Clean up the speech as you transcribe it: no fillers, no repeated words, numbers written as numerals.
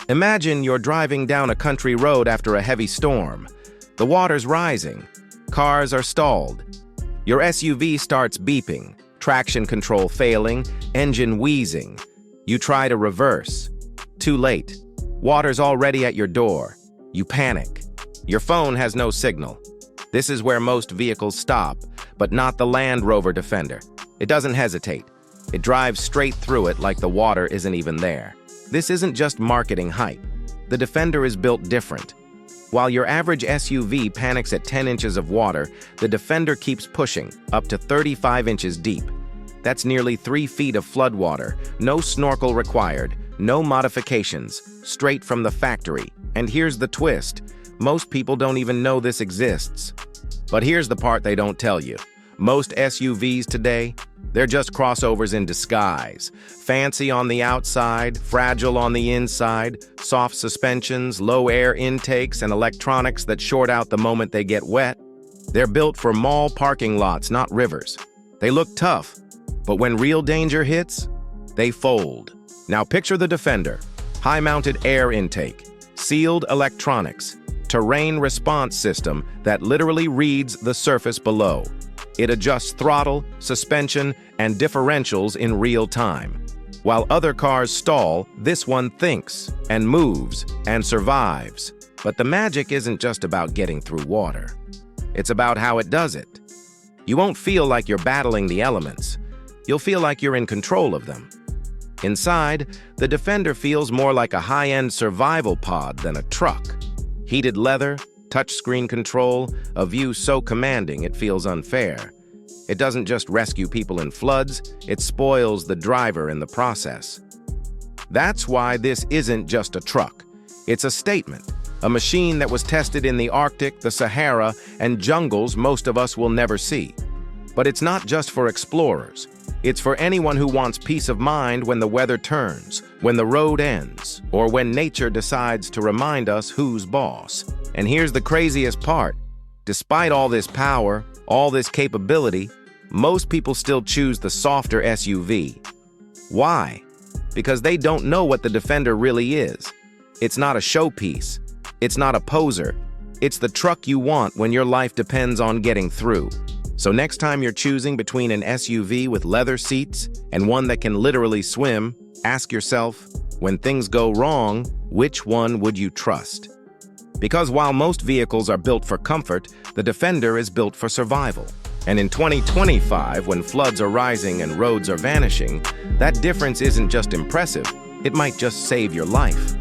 Imagine you're driving down a country road after a heavy storm. The water's rising. Cars are stalled. Your SUV starts beeping, traction control failing, engine wheezing. You try to reverse. Too late. Water's already at your door. You panic. Your phone has no signal. This is where most vehicles stop, but not the Land Rover Defender. It doesn't hesitate. It drives straight through it like the water isn't even there. This isn't just marketing hype. The Defender is built different. While your average SUV panics at 10 inches of water, the Defender keeps pushing, up to 35 inches deep. That's nearly 3 feet of floodwater, no snorkel required, no modifications, straight from the factory. And here's the twist. Most people don't even know this exists. But here's the part they don't tell you. Most SUVs today, they're just crossovers in disguise. Fancy on the outside, fragile on the inside, soft suspensions, low air intakes, and electronics that short out the moment they get wet. They're built for mall parking lots, not rivers. They look tough, but when real danger hits, they fold. Now picture the Defender. High-mounted air intake, sealed electronics, terrain response system that literally reads the surface below. It adjusts throttle, suspension, and differentials in real time. While other cars stall, this one thinks and moves and survives. But the magic isn't just about getting through water. It's about how it does it. You won't feel like you're battling the elements. You'll feel like you're in control of them. Inside, the Defender feels more like a high-end survival pod than a truck. Heated leather, touchscreen control, a view so commanding it feels unfair. It doesn't just rescue people in floods, it spoils the driver in the process. That's why this isn't just a truck. It's a statement, a machine that was tested in the Arctic, the Sahara, and jungles most of us will never see. But it's not just for explorers. It's for anyone who wants peace of mind when the weather turns, when the road ends, or when nature decides to remind us who's boss. And here's the craziest part. Despite all this power, all this capability, most people still choose the softer SUV. Why? Because they don't know what the Defender really is. It's not a showpiece. It's not a poser. It's the truck you want when your life depends on getting through. So next time you're choosing between an SUV with leather seats and one that can literally swim, ask yourself, when things go wrong, which one would you trust? Because while most vehicles are built for comfort, the Defender is built for survival. And in 2025, when floods are rising and roads are vanishing, that difference isn't just impressive, it might just save your life.